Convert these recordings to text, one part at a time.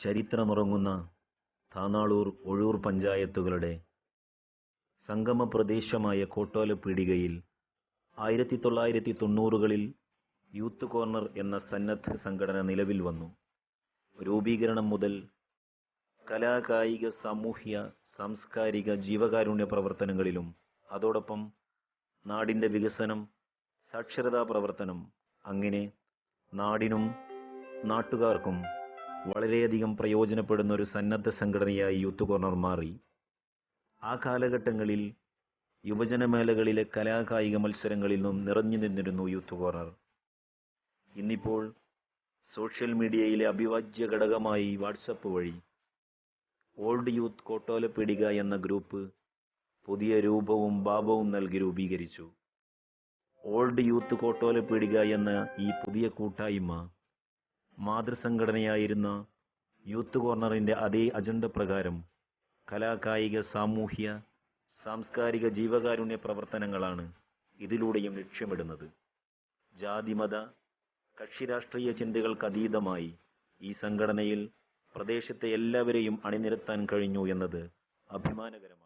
ചരിത്രമുറങ്ങുന്ന താനാളൂർ ഒഴൂർ പഞ്ചായത്തുകളുടെ സംഗമ പ്രദേശമായ കോട്ടോലപ്പീടികയിൽ 1990കളിൽ യൂത്ത് കോർണർ എന്ന സന്നദ്ധ സംഘടന നിലവിൽ വന്നു. രൂപീകരണം മുതൽ കലാ, കായിക, സാമൂഹ്യ, സാംസ്കാരിക, ജീവകാരുണ്യ പ്രവർത്തനങ്ങളിലും അതോടൊപ്പം നാടിൻ്റെ വികസനം, സാക്ഷരതാ പ്രവർത്തനം, അങ്ങനെ നാടിനും നാട്ടുകാർക്കും വളരെയധികം പ്രയോജനപ്പെടുന്ന ഒരു സന്നദ്ധ സംഘടനയായി യൂത്ത് കോർണർ മാറി. ആ കാലഘട്ടങ്ങളിൽ യുവജനമേളകളിലെ കലാകായിക മത്സരങ്ങളിൽ നിന്നും നിറഞ്ഞു നിന്നിരുന്നു യൂത്ത് കോർണർ. ഇന്നിപ്പോൾ സോഷ്യൽ മീഡിയയിലെ അവിഭാജ്യ ഘടകമായി വാട്സപ്പ് വഴി ഓൾഡ് യൂത്ത് കോട്ടോലപ്പീടിക എന്ന ഗ്രൂപ്പ് പുതിയ രൂപവും ഭാവവും നൽകി രൂപീകരിച്ചു. ഓൾഡ് യൂത്ത് കോട്ടോലപ്പീടിക എന്ന ഈ പുതിയ കൂട്ടായ്മ മാതൃസംഘടനയായിരുന്ന യൂത്ത് കോർണറിൻ്റെ അതേ അജണ്ട പ്രകാരം കലാകായിക, സാമൂഹ്യ, സാംസ്കാരിക, ജീവകാരുണ്യ പ്രവർത്തനങ്ങളാണ് ഇതിലൂടെയും ലക്ഷ്യമിടുന്നത്. ജാതിമത കക്ഷിരാഷ്ട്രീയ ചിന്തകൾക്കതീതമായി ഈ സംഘടനയിൽ പ്രദേശത്തെ എല്ലാവരെയും അണിനിരത്താൻ കഴിഞ്ഞു എന്നത് അഭിമാനകരമാണ്.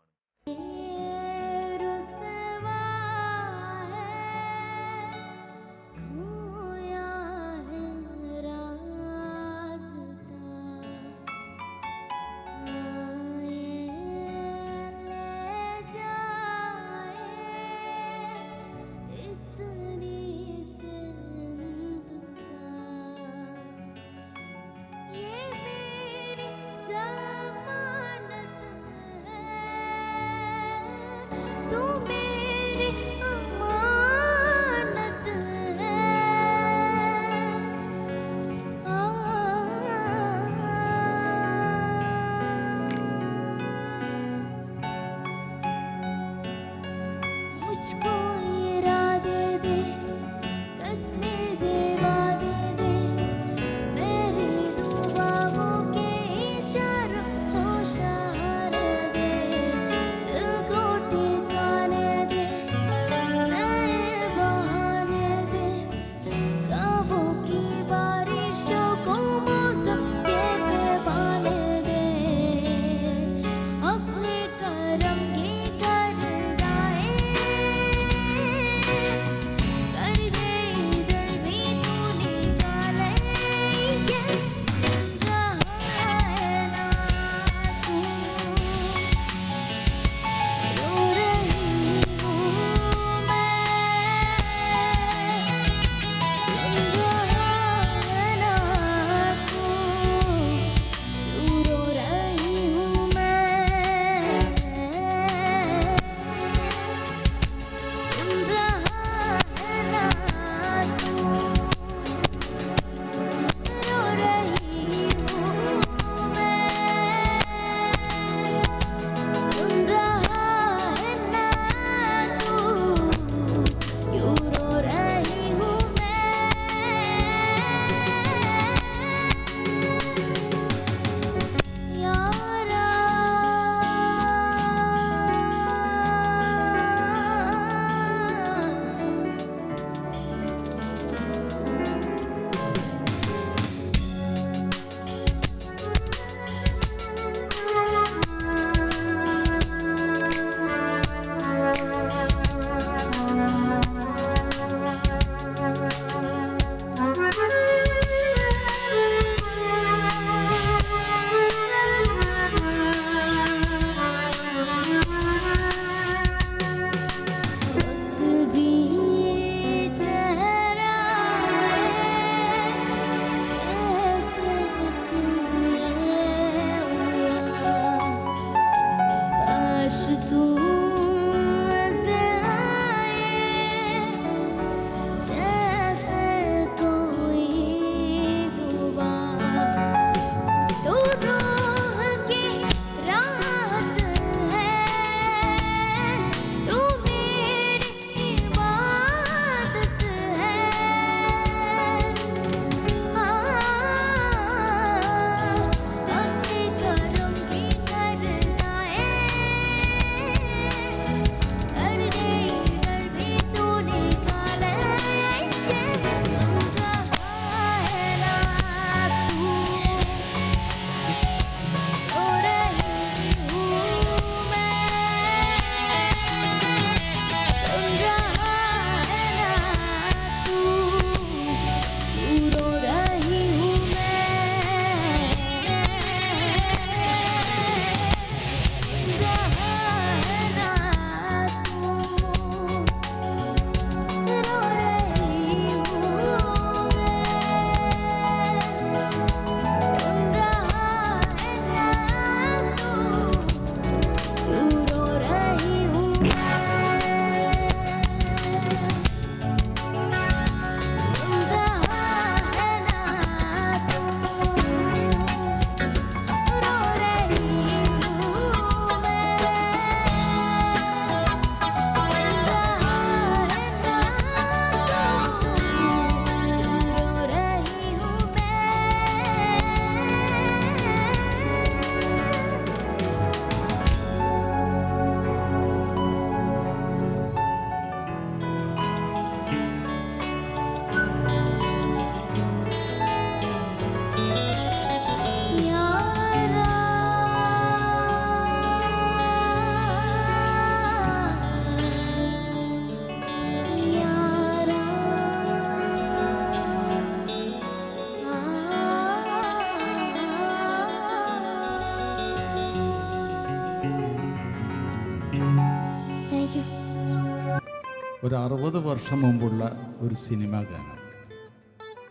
ഒരു 60 വർഷം മുമ്പുള്ള ഒരു സിനിമാ ഗാനം.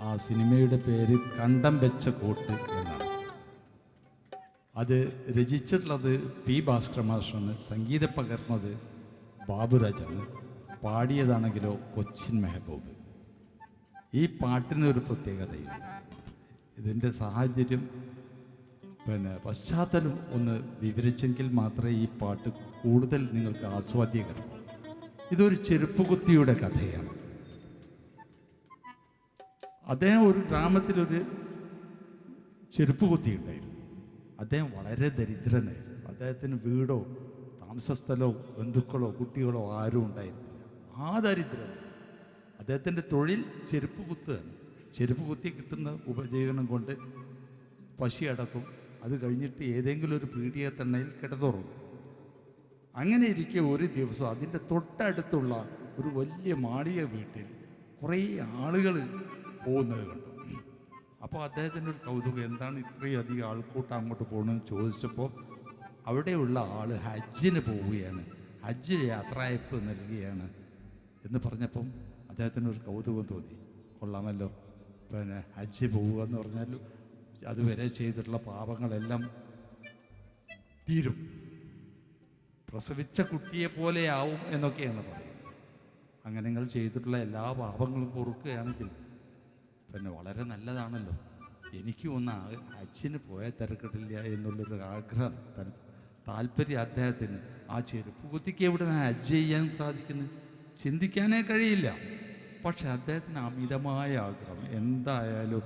ആ സിനിമയുടെ പേര് കണ്ടം വെച്ച കോട്ട് എന്നാണ്. അത് രചിച്ചിട്ടുള്ളത് പി ഭാസ്കര മാസ്റ്ററാണ്, സംഗീതം പകർന്നത് ബാബുരാജാണ്, പാടിയതാണെങ്കിലോ കൊച്ചിൻ മെഹബൂബ്. ഈ പാട്ടിനൊരു പ്രത്യേകതയുണ്ട്. ഇതിൻ്റെ സാഹചര്യം പശ്ചാത്തലം ഒന്ന് വിവരിച്ചെങ്കിൽ മാത്രമേ ഈ പാട്ട് കൂടുതൽ നിങ്ങൾക്ക് ആസ്വാദ്യകരമാവും. ഇതൊരു ചെരുപ്പുകുത്തിയുടെ കഥയാണ്. അദ്ദേഹം ഒരു ഗ്രാമത്തിലൊരു ചെരുപ്പുകുത്തി ഉണ്ടായിരുന്നു. അദ്ദേഹം വളരെ ദരിദ്രനായിരുന്നു. അദ്ദേഹത്തിന് വീടോ താമസസ്ഥലമോ ബന്ധുക്കളോ കുട്ടികളോ ആരും ഉണ്ടായിരുന്നില്ല. ആ ദരിദ്രൻ. അദ്ദേഹത്തിൻ്റെ തൊഴിൽ ചെരുപ്പ് കുത്തുകയാണ്. ചെരുപ്പ് കുത്തി കിട്ടുന്ന ഉപജീവനം കൊണ്ട് പശി അടക്കും. അത് കഴിഞ്ഞിട്ട് ഏതെങ്കിലും ഒരു പീഡികത്തണ്ണയിൽ കിടന്നുറങ്ങും. അങ്ങനെ ഇരിക്കെ ഒരു ദിവസം അതിൻ്റെ തൊട്ടടുത്തുള്ള ഒരു വലിയ മാളിക വീട്ടിൽ കുറേ ആളുകൾ പോകുന്നത് കണ്ടു. അപ്പോൾ അദ്ദേഹത്തിൻ്റെ ഒരു കൗതുകം, എന്താണ് ഇത്രയും അധികം ആൾക്കൂട്ടം അങ്ങോട്ട് പോകണമെന്ന് ചോദിച്ചപ്പോൾ അവിടെയുള്ള ആൾ ഹജ്ജിന് പോവുകയാണ്, ഹജ്ജ് യാത്രയപ്പ് നൽകുകയാണ് എന്ന് പറഞ്ഞപ്പം അദ്ദേഹത്തിനൊരു കൗതുകം തോന്നി. കൊള്ളാമല്ലോ, ഹജ്ജ് പോവുക എന്ന് പറഞ്ഞാൽ അതുവരെ ചെയ്തിട്ടുള്ള പാപങ്ങളെല്ലാം തീരും, പ്രസവിച്ച കുട്ടിയെ പോലെയാവും എന്നൊക്കെയാണ് പറയുന്നത്. അങ്ങനെ നിങ്ങൾ ചെയ്തിട്ടുള്ള എല്ലാ പാപങ്ങളും പൊറുക്കുകയാണെങ്കിൽ വളരെ നല്ലതാണല്ലോ. എനിക്കും ഒന്ന് ഹജ്ജിന് പോയാൽ തിരക്കിട്ടില്ല എന്നുള്ളൊരു ആഗ്രഹം, താല്പര്യം അദ്ദേഹത്തിന്. ആ ചെരുപ്പ് കുത്തിക്ക് എവിടെ നിന്ന് ഹജ്ജ് ചെയ്യാൻ സാധിക്കുന്നത്? ചിന്തിക്കാനേ കഴിയില്ല. പക്ഷെ അദ്ദേഹത്തിന് അമിതമായ ആഗ്രഹം, എന്തായാലും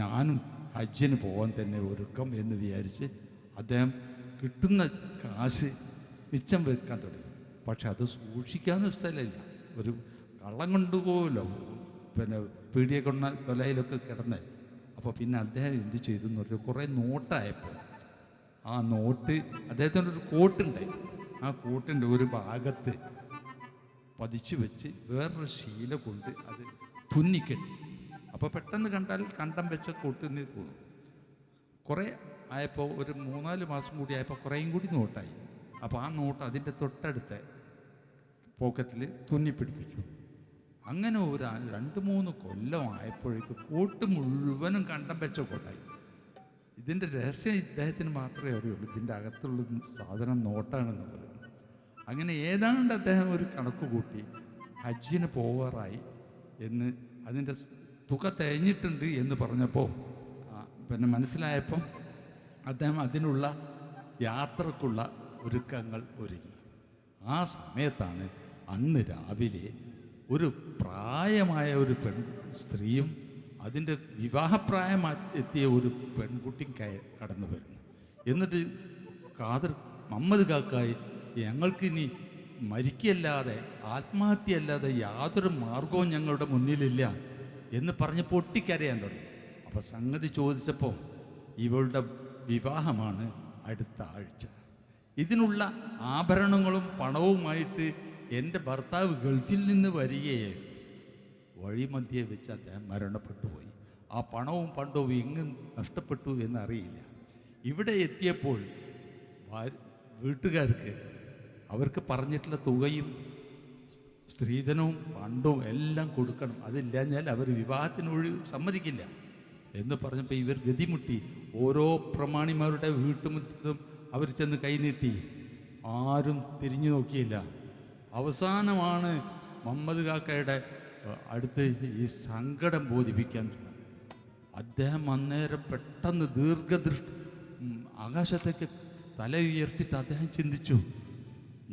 ഞാനും ഹജ്ജിന് പോകാൻ തന്നെ ഒരുക്കം എന്ന് വിചാരിച്ച് അദ്ദേഹം കിട്ടുന്ന കാശ് മിച്ചം വെക്കാൻ തുടങ്ങി. പക്ഷെ അത് സൂക്ഷിക്കാനും സ്ഥലമില്ല. ഒരു കള്ളം കൊണ്ടുപോകുമല്ലോ, പീടിയെ കൊലയിലൊക്കെ കിടന്നാൽ. അപ്പോൾ പിന്നെ അദ്ദേഹം എന്ത് ചെയ്തു എന്ന് പറഞ്ഞാൽ, കുറേ നോട്ടായപ്പോൾ ആ നോട്ട് അദ്ദേഹത്തിനൊരു കോട്ടുണ്ടായി. ആ കോട്ടിൻ്റെ ഒരു ഭാഗത്ത് പതിച്ചു വെച്ച് വേറൊരു ശീല കൊണ്ട് അത് തുന്നിക്കെട്ടി. അപ്പോൾ പെട്ടെന്ന് കണ്ടാൽ കണ്ടം വെച്ച കോട്ടെന്ന് തോന്നും. കുറേ ആയപ്പോൾ ഒരു 3-4 മാസം കൂടി ആയപ്പോൾ കുറേയും കൂടി നോട്ടായി. അപ്പോൾ ആ നോട്ട് അതിൻ്റെ തൊട്ടടുത്ത പോക്കറ്റിൽ തുന്നിപ്പിടിപ്പിച്ചു. അങ്ങനെ ഒരു 2-3 കൊല്ലം ആയപ്പോഴേക്ക് കോട്ട് മുഴുവനും കണ്ടം വെച്ച കോട്ടായി. ഇതിൻ്റെ രഹസ്യം ഇദ്ദേഹത്തിന് മാത്രമേ അറിയുള്ളൂ. ഇതിൻ്റെ അകത്തുള്ള സാധനം നോട്ടാണെന്നുള്ളത്. അങ്ങനെ ഏതാണ്ട് അദ്ദേഹം ഒരു കണക്ക് കൂട്ടി ഹജ്ജിന് പോകാറായി എന്ന്, അതിൻ്റെ തുക തികഞ്ഞിട്ടുണ്ട് എന്ന് പറഞ്ഞപ്പോൾ മനസ്സിലായപ്പോൾ അദ്ദേഹം അതിനുള്ള യാത്രക്കുള്ള ഒരുക്കങ്ങൾ ഒരുങ്ങി. ആ സമയത്താണ് അന്ന് രാവിലെ ഒരു പ്രായമായ ഒരു സ്ത്രീയും അതിൻ്റെ വിവാഹപ്രായം എത്തിയ ഒരു പെൺകുട്ടിയും കടന്നു വരുന്നു. എന്നിട്ട് മുഹമ്മദ് കാക്കായി, ഞങ്ങൾക്കിനി മരിക്കല്ലാതെ ആത്മഹത്യയല്ലാതെ യാതൊരു മാർഗവും ഞങ്ങളുടെ മുന്നിലില്ല എന്ന് പറഞ്ഞ് പൊട്ടിക്കരയാൻ തുടങ്ങി. അപ്പോൾ സംഗതി ചോദിച്ചപ്പോൾ ഇവളുടെ വിവാഹമാണ് അടുത്ത ആഴ്ച. ഇതിനുള്ള ആഭരണങ്ങളും പണവുമായിട്ട് എൻ്റെ ഭർത്താവ് ഗൾഫിൽ നിന്ന് വരികയായിരുന്നു. വഴിമധ്യേ വെച്ച് അദ്ദേഹം മരണപ്പെട്ടു പോയി. ആ പണവും പണ്ടവും എങ്ങും നഷ്ടപ്പെട്ടു എന്നറിയില്ല. ഇവിടെ എത്തിയപ്പോൾ വീട്ടുകാർക്ക് അവർക്ക് പറഞ്ഞിട്ടുള്ള തുകയും സ്ത്രീധനവും പണ്ടവും എല്ലാം കൊടുക്കണം, അതില്ലാഞ്ഞാൽ അവർ വിവാഹത്തിനൊഴി സമ്മതിക്കില്ല എന്ന് പറഞ്ഞപ്പോൾ ഇവർ ഗതിമുട്ടി. ഓരോ പ്രമാണിമാരുടെ വീട്ടുമുറ്റത്തും അവർ ചെന്ന് കൈനീട്ടി. ആരും തിരിഞ്ഞു നോക്കിയില്ല. അവസാനമാണ് മുഹമ്മദ് കാക്കയുടെ അടുത്ത് ഈ സങ്കടം ബോധിപ്പിക്കാൻ തുടങ്ങി. അദ്ദേഹം അന്നേരം പെട്ടെന്ന് ദീർഘദൃഷ്ടി ആകാശത്തേക്ക് തല ഉയർത്തിയിട്ട് അദ്ദേഹം ചിന്തിച്ചു,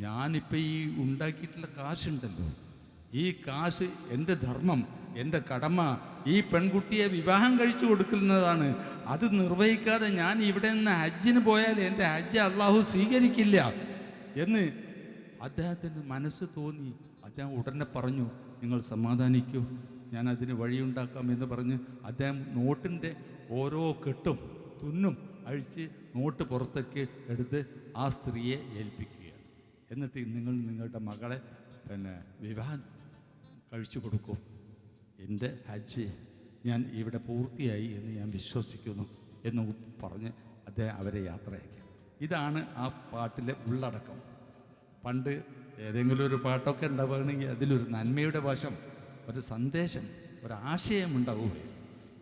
ഞാനിപ്പോൾ ഈ ഉണ്ടാക്കിയിട്ടുള്ള കാശുണ്ടല്ലോ, ഈ കാശ് എൻ്റെ ധർമ്മം, എൻ്റെ കടമ, ഈ പെൺകുട്ടിയെ വിവാഹം കഴിച്ചു കൊടുക്കുന്നതാണ്. അത് നിർവഹിക്കാതെ ഞാൻ ഇവിടെ നിന്ന് ഹജ്ജിന് പോയാൽ എൻ്റെ ഹജ്ജ് അള്ളാഹു സ്വീകരിക്കില്ല എന്ന് അദ്ദേഹത്തിൻ്റെ മനസ്സ് തോന്നി. അദ്ദേഹം ഉടനെ പറഞ്ഞു, നിങ്ങൾ സമാധാനിക്കൂ, ഞാൻ അതിന് വഴിയുണ്ടാക്കാം എന്ന് പറഞ്ഞ് അദ്ദേഹം നോട്ടിൻ്റെ ഓരോ കെട്ടും തുന്നും അഴിച്ച് നോട്ട് പുറത്തേക്ക് എടുത്ത് ആ സ്ത്രീയെ ഏൽപ്പിക്കുകയാണ്. എന്നിട്ട് നിങ്ങൾ നിങ്ങളുടെ മകളെ വിവാഹം കഴിച്ചു കൊടുക്കും, എൻ്റെ ഹജ്ജ് ഞാൻ ഇവിടെ പൂർത്തിയായി എന്ന് ഞാൻ വിശ്വസിക്കുന്നു എന്ന് പറഞ്ഞ് അദ്ദേഹം അവരെ യാത്രയാക്കി. ഇതാണ് ആ പാട്ടിലെ ഉള്ളടക്കം. പണ്ട് ഏതെങ്കിലും ഒരു പാട്ടൊക്കെ ഉണ്ടാവുകയാണെങ്കിൽ അതിലൊരു നന്മയുടെ വശം, ഒരു സന്ദേശം, ഒരാശയം ഉണ്ടാവുകയും.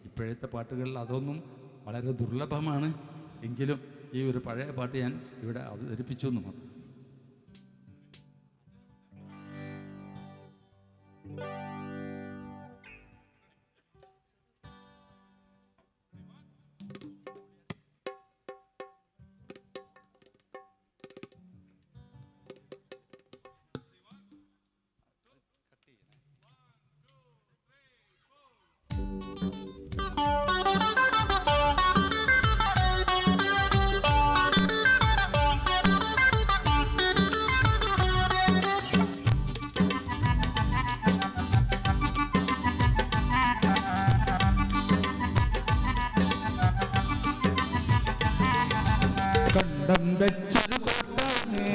ഇപ്പോഴത്തെ പാട്ടുകളിൽ അതൊന്നും വളരെ ദുർലഭമാണ്. എങ്കിലും ഈ ഒരു പഴയ പാട്ട് ഞാൻ ഇവിടെ അവതരിപ്പിച്ചു എന്ന് മാത്രം. കണ്ടം വെച്ചൊരു കോട്ടാണ്,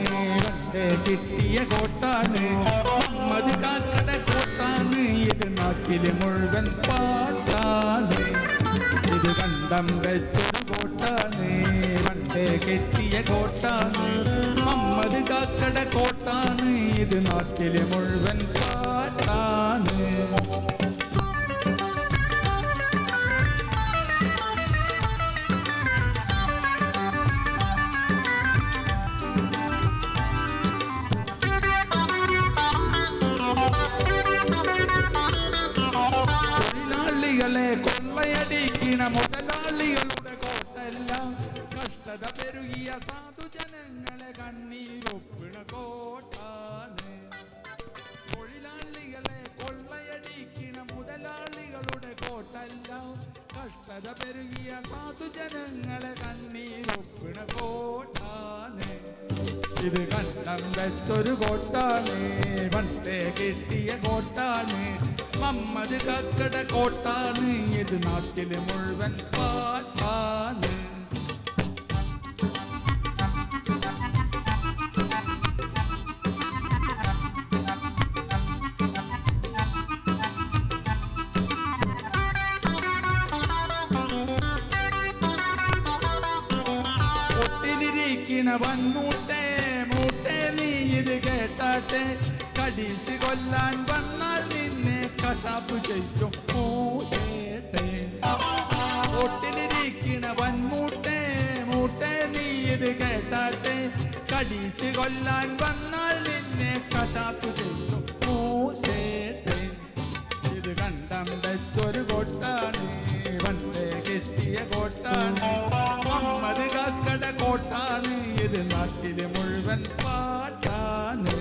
കണ്ടേ കിട്ടിയ കോട്ടാണ്, മമ്മദ് കാക്കട കോട്ടാണ്, ഇത് നാട്ടിലെ മുഴുവൻ പാട്ടാണ്. ഇത് കണ്ടം വെച്ചൊരു കോട്ടാണ്, കണ്ടേ കിട്ടിയ കോട്ടാണ്, മമ്മദ് കാക്കട കോട്ടാണ്, ഇത് നാട്ടിലെ മുഴുവൻ പാട്ടാണ്. കൊള്ളയടിക്കണ മുതലാളികളുടെ കോട്ടല്ല, കഷ്ടത പെരുകിയ സാധുജനങ്ങളെ കണ്ണീരൊപ്പിണ കോട്ടാണ്. തൊഴിലാളികളെ കൊള്ളയടിക്കണ മുതലാളികളുടെ കോട്ടല്ല, കഷ്ടത പെരുകിയ സാധുജനങ്ങളെ കണ്ണീരൊപ്പിണ കോട്ടാണ്. ഇത് കണ്ടം വെച്ചൊരു കോട്ടാണ്, പണ്ടേ കിട്ടിയ കോട്ടാണ്, മമ്മദ് കാക്കട കോട്ടാണ്, ഇത് നാട്ടിലെ മുഴുവൻ പാട്ടാണ്. ഒട്ടിലിരിക്കണ വന്നൂട്ടേ മൂട്ടേ, നീ ഇത് കേട്ടാട്ടെ, കടിച്ച് കൊല്ലാൻ വന്നാൽ നിന്നെ കശാപ്പ് ചെയ്യും മൂട്ടേ. ഒട്ടിലിരിക്കണ വൻമൂട്ടേ മൂട്ടേ, നീ ഇത് കേട്ടാട്ടെ, കടിച്ച് കൊല്ലാൻ വന്നാൽ നിന്നെ കശാപ്പ് ചെയ്യും മൂട്ടേ. ഇത് കണ്ടം വെച്ചൊരു കോട്ടാണ്, പണ്ടേ കിട്ടിയ കോട്ടാണ്, മമ്മദ് കാക്കട കോട്ടാണ്, ഇത് നാട്ടിലെ മുഴുവൻ പാട്ടാണ്.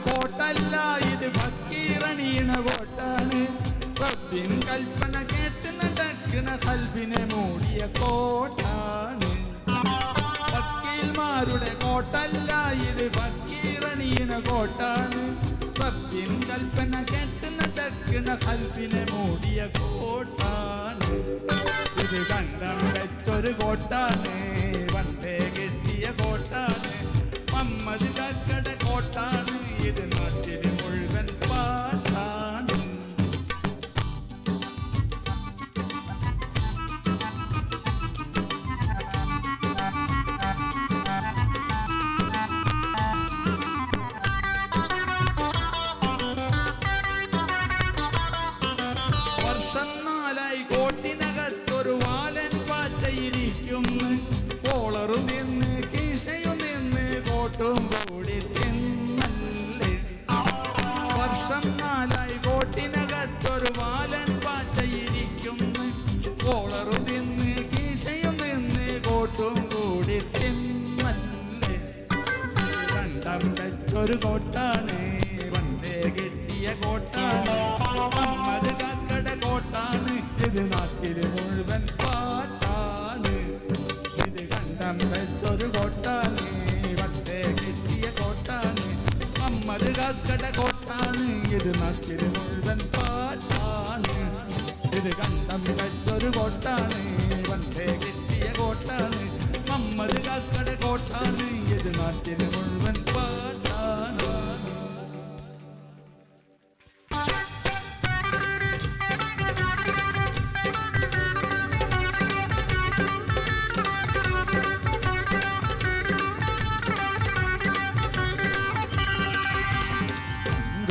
കോട്ടല്ല, ഇത് ഫക്കീറണീണ കോട്ടാണ്, റബ്ബിൻ കൽപ്പന കേട്ട് നടക്കണ കൽബിനെ മൂടിയ കോട്ടാണ്. വക്കീൽമാരുടെ കോട്ടല്ല, ഇത് ഫക്കീറണീണ കോട്ടാണ്, റബ്ബിൻ കൽപ്പന കേട്ട് നടക്കണ കൽബിനെ മൂടിയ കോട്ടാണ്. ഇത് കണ്ടം വെച്ചൊരു കോട്ടാണ്, പണ്ടേ കിട്ടിയ കോട്ടാണ്, മമ്മദ് കാക്കട കോട്ടാണ്, ഇത് നാട്ടിലെ മുഴുവൻ പാട്ടാണ്. വർഷം 4 കോട്ടിനകത്തൊരു വാലൻ പാറ്റയിരിക്കുന്നു, കോളറും നിന്ന് കീശയും നിന്ന് കോട്ടും കൂടി തിന്നല്ലേ. വർഷം 4 കോട്ടിനകത്തൊരു വാലൻ പാറ്റയിരിക്കുന്നു, കോളറും നിന്ന് കീശയും നിന്ന് കോട്ടും കൂടി തിന്നല്ലേ. കണ്ടം വെച്ചൊരു കോട്ടാണ്, പണ്ടേ കിട്ടിയ കോട്ടാണ്, മമ്മദ് കാക്കട കോട്ടാണ്, ഇത് നാട്ടിലെ മുഴുവൻ പാട്ടാണ്. ഇത് കണ്ടം വെച്ചൊരു കോട്ടാണ്, പണ്ടേ കിട്ടിയ കോട്ടാണ്, മമ്മദ് കാക്കട കോട്ടാണ്, ഇത് നാട്ടിലെ മുഴുവൻ പാട്ടാണ്. ഇത് കണ്ടം വെച്ചൊരു കോട്ടാണ്, പണ്ടേ കിട്ടിയ കോട്ടാണ്, മമ്മദ് കാക്കട കോട്ടാണ്, ഇത് നാട്ടിലെ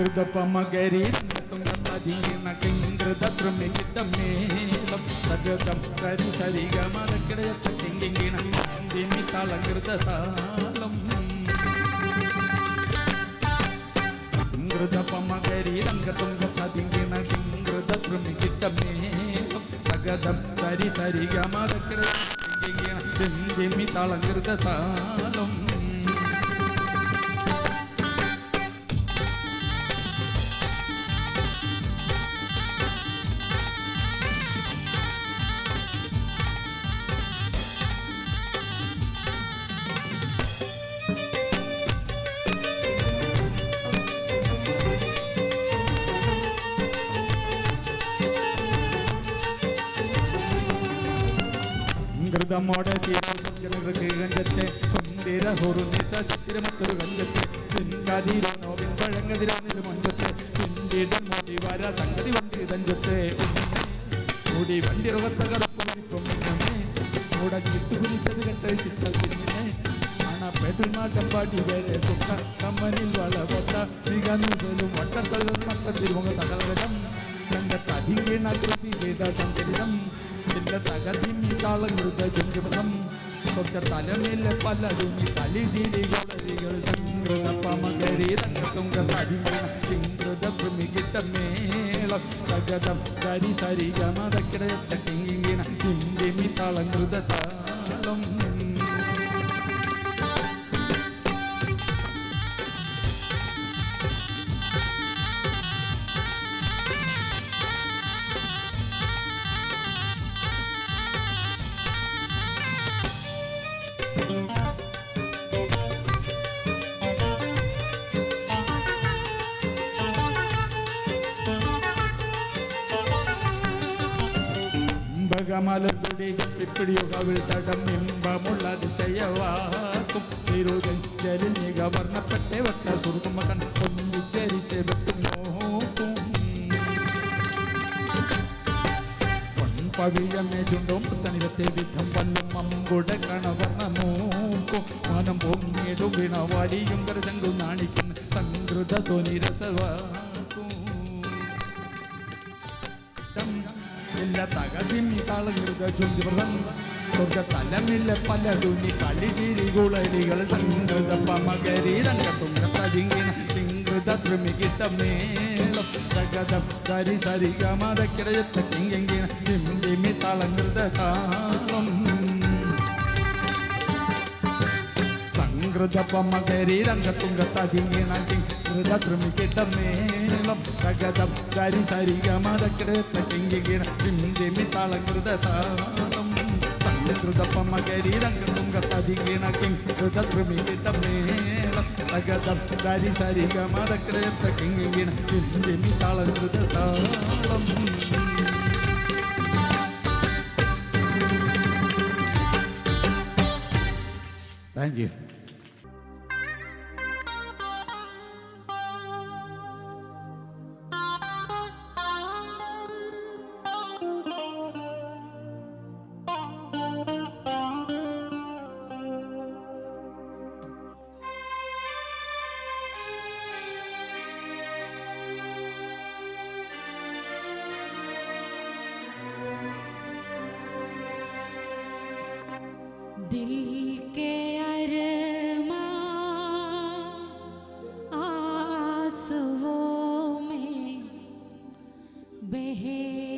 സംഘൃതപമകരി തുങ്കതീന കിങ്കൃതദ്രുമികിതമേളം സജതം കരി സരിഗമദക്കിടയത്ത കിങ്കിങ്ങിണ ദിമി താളകൃതതാളം സംഘൃതപമകരി തുങ്കതീന കിങ്കൃതദ്രുമികിതമേളം സജതം കരി സരിഗമദക്കിടയത്ത കിങ്കിങ്ങിണ ദിമി താളകൃതതാളം ൃതമോടെ തീരത്തെ സുന്ദര ഹുറുനിച്ച ചിത്തിരമത്തൊരു ഗന്ധത്തെ പിൻകതിരനോ പിൻപഴങ്ങതിരൊന്നിൽ മുൻപത്തെ പിന്നീട് മോടി വര സംഗതി വണ്ടി തഞ്ചത്തെ മുടി വണ്ടി റുകത്ത കടപ്പും മുടക്കിട്ട് കുനിച്ചത് കെട്ട ചിത്തൽ കുഞ്ഞിനെ പെരുമാറ്റം പാടി വരെ സുഖ കമ്മനിൽ വള പൊട്ട മികനൂതലും വട്ടത്തലും മട്ടത്തിരുമുഖ തകലകം രംഗത്തധികീണ കൃതി ചെയ്ത സങ്കടിതം താളമൃതം സ്വച്ച തലമേലെ പലരും കളിചിരികൾ സംഘൃതപമകരി തങ്കൃതമേളം സജതം കരി സരിഗമദക്കിടയത്ത കിങ്കിണ കിങ്കിമി താളമൃതതാളം മലർകുടി ചെത്തിപ്പിടിയുകവിൽ തടം ഇമ്പമുള്ള അതിശയവാക്കും തിരുജലിൽ നികവർണ്ണപ്പെട്ട വട്ട സുറുമകൻ ഒന്നിച്ചരിച്ച് വെട്ടും നോക്കും പൊൻപവിഴമേജുണ്ടോ പുത്തനിരത്തെ വിധം വല്ലും അമ്പുട കണവർണ്ണ മൂക്കും മനം പൊങ്ങിടും വീണവാടിയും കരചങ്കു നാണിക്കുന്ന സംകൃത ധ്വനിരസവാക്കും തകതിമി താളകൃത ചുന്തിവ്രതം സ്വർഗ തലമില്ല പലതുനി കളിചിരികുളരികൾ സംഘൃതപമകരി രംഗത്തുങ്കതിങ്ങിണ കിങ്കൃത ദ്രുമികിതമേളം സഗതം കരി സരിഗമദക്കിടയത്ത കിങ്കിങ്ങിണ ദിമി താളകൃതതാളം സംഘൃതപമകരി രംഗത്തുങ്കതിങ്ങിണ കിങ്കൃത ദ്രുമികിതമേളം സഗതം കരി സരിഗമദക്കിടയത്ത കിങ്കിങ്ങിണ ദിമി താളകൃതതാളം സംഘൃതപമകരി രംഗത്തുങ്കതിങ്ങിണ കിങ്കൃത ദ്രുമികിതമേളം സഗതം കരി സരിഗമദക്കിടയത്ത കിങ്കിങ്ങിണ ദിമി താളകൃതതാളം Thank you. दिल के अरमा आंसुओं में बहे